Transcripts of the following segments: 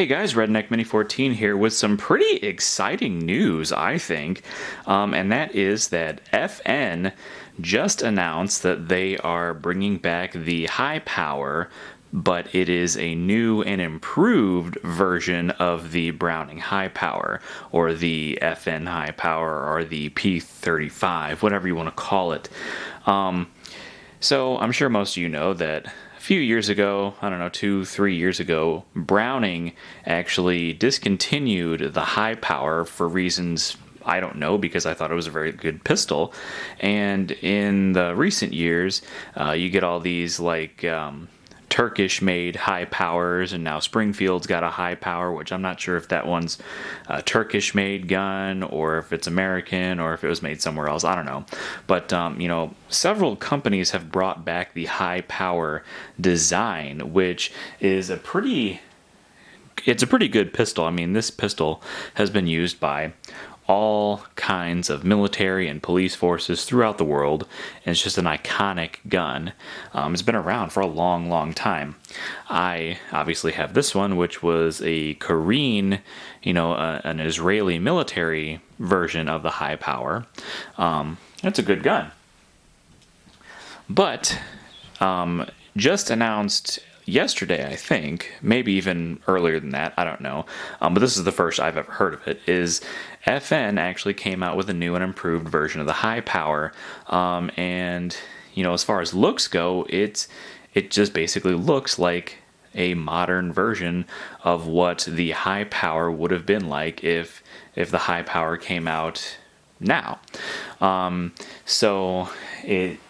Hey guys, Redneck Mini 14 here with some pretty exciting news, I think. And that is that FN just announced that they are bringing back the high power, but it is a new and improved version of the Browning high power, or the FN high power, or the P35, whatever you want to call it. So I'm sure most of you know that a few years ago, I don't know, 2, 3 years ago, Browning actually discontinued the high power for reasons I don't know, because I thought it was a very good pistol. And in the recent years, you get all these Turkish made high powers, and now Springfield's got a high power, which I'm not sure if that one's a Turkish made gun or if it's American or if it was made somewhere else. I don't know. But, several companies have brought back the high power design, which is it's a pretty good pistol. I mean, this pistol has been used by all kinds of military and police forces throughout the world, and it's just an iconic gun. It's been around for a long, long time. I obviously have this one, which was a Korean, an Israeli military version of the high power. It's a good gun. But just announced yesterday, I think, maybe even earlier than that, I don't know, but this is the first I've ever heard of it, is FN actually came out with a new and improved version of the high power, and, as far as looks go, it just basically looks like a modern version of what the high power would have been like if the high power came out now. So it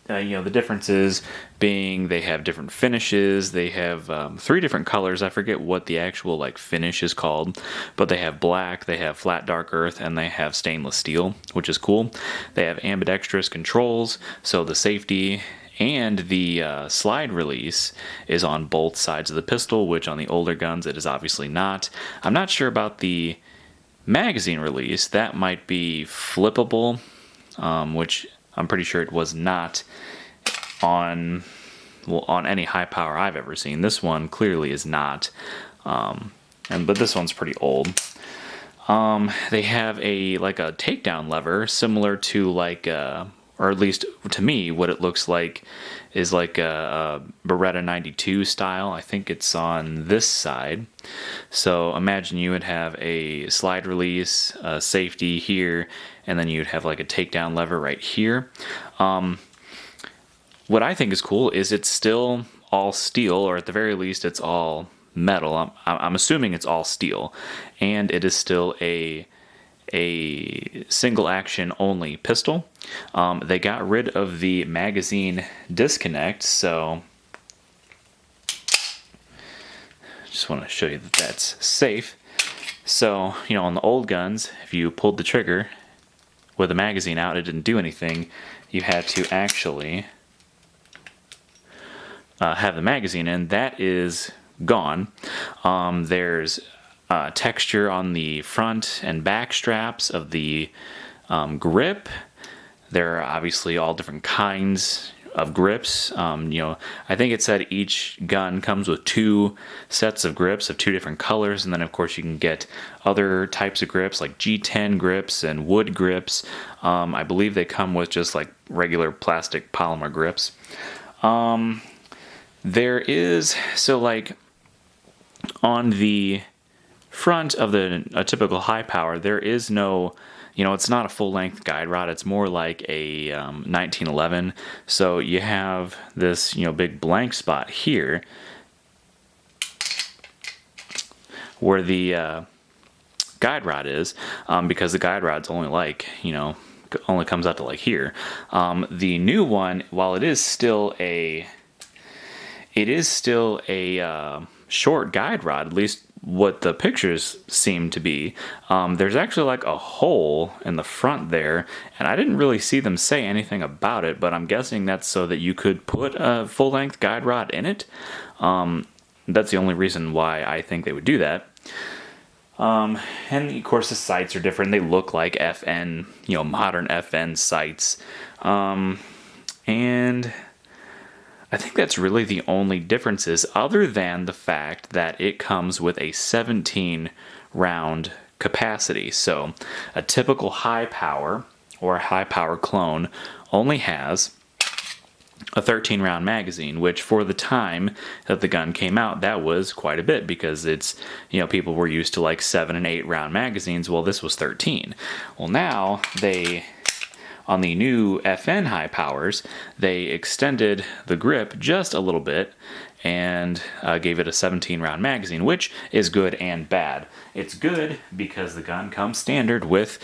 the differences being they have different finishes. They have 3 different colors. I forget what the actual finish is called, but they have black, they have flat dark earth, and they have stainless steel, which is cool. They have ambidextrous controls, so the safety and the slide release is on both sides of the pistol, which on the older guns it is obviously not. I'm not sure about the magazine release. That might be flippable, which I'm pretty sure it was not on any high power I've ever seen. This one clearly is not, but this one's pretty old. They have a takedown lever similar to or at least to me, what it looks like is like a Beretta 92 style. I think it's on this side. So imagine you would have a slide release, safety here, and then you'd have a takedown lever right here. What I think is cool is it's still all steel, or at the very least it's all metal. I'm assuming it's all steel, and it is still a single action only pistol. They got rid of the magazine disconnect, so just want to show you that that's safe. So, on the old guns, if you pulled the trigger with the magazine out, it didn't do anything. You had to actually have the magazine in. That is gone. There's texture on the front and back straps of the grip. There are obviously all different kinds of grips. I think it said each gun comes with 2 sets of grips of 2 different colors, and then of course you can get other types of grips like G10 grips and wood grips. I believe they come with just regular plastic polymer grips. There is, on the front of a typical high power, there is no, it's not a full-length guide rod. It's more like a 1911. So you have this, big blank spot here where the guide rod is, because the guide rod's only only comes out to here. The new one, while it is still a short guide rod, at least what the pictures seem to be. There's actually a hole in the front there, and I didn't really see them say anything about it, but I'm guessing that's so that you could put a full-length guide rod in it. That's the only reason why I think they would do that. And of course the sights are different. They look like FN, modern FN sights. And I think that's really the only differences, other than the fact that it comes with a 17 round capacity. So a typical high power or a high power clone only has a 13 round magazine, which for the time that the gun came out, that was quite a bit, because it's, people were used to like 7 and 8 round magazines. Well, this was 13. Well, now on the new FN high powers, they extended the grip just a little bit and gave it a 17 round magazine, which is good and bad. It's good because the gun comes standard with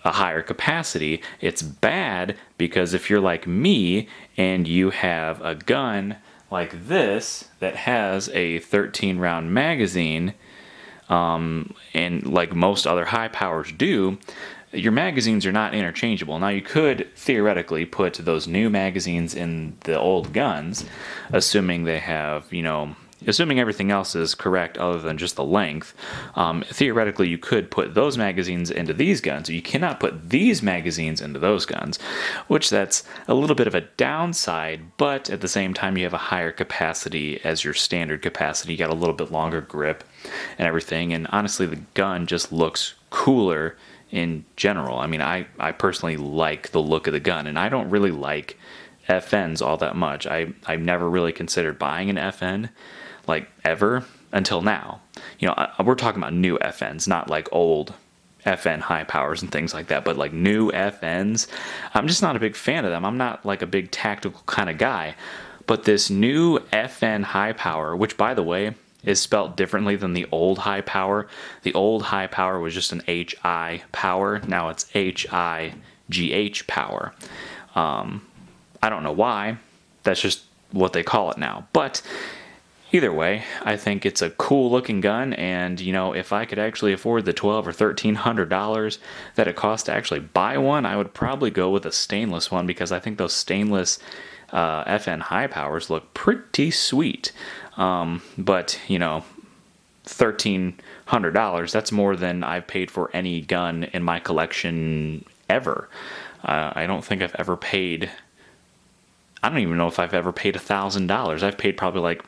a higher capacity. It's bad because if you're like me and you have a gun like this that has a 13 round magazine, and like most other high powers do, your magazines are not interchangeable. Now, you could theoretically put those new magazines in the old guns, assuming they have, assuming everything else is correct other than just the length. Theoretically, you could put those magazines into these guns. You cannot put these magazines into those guns, which that's a little bit of a downside, but at the same time, you have a higher capacity as your standard capacity. You got a little bit longer grip and everything, and honestly, the gun just looks cooler in general. I mean, I personally like the look of the gun, and I don't really like FNs all that much. I've never really considered buying an FN, like, ever, until now. We're talking about new FNs, not like old FN high powers and things like that, but like new FNs, I'm just not a big fan of them. I'm not like a big tactical kind of guy. But this new FN high power, which, by the way, is spelled differently than the old high power. The old high power was just an HI power. Now it's HIGH power. I don't know why. That's just what they call it now. But either way, I think it's a cool looking gun, and if I could actually afford the $1,200 or $1,300 that it costs to actually buy one, I would probably go with a stainless one, because I think those stainless FN high powers look pretty sweet. But $1,300, that's more than I've paid for any gun in my collection ever. I don't think I've ever paid, I don't even know if I've ever paid $1,000. I've paid probably like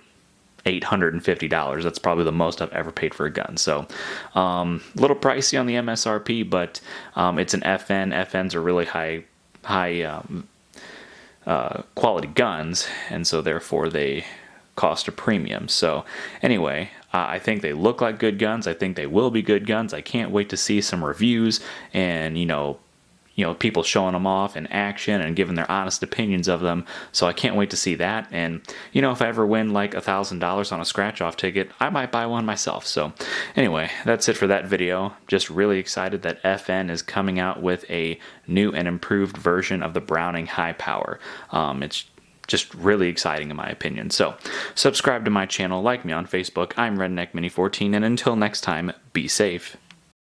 $850. That's probably the most I've ever paid for a gun. So a little pricey on the MSRP, but it's an FN. FNs are really high quality guns, and so therefore they cost a premium. So anyway, I think they look like good guns. I think they will be good guns. I can't wait to see some reviews and people showing them off in action and giving their honest opinions of them. So I can't wait to see that. And if I ever win like $1,000 on a scratch off ticket, I might buy one myself. So anyway, that's it for that video. Just really excited that FN is coming out with a new and improved version of the Browning high power. It's just really exciting in my opinion. So subscribe to my channel, like me on Facebook. I'm Redneck Mini 14, and until next time, be safe.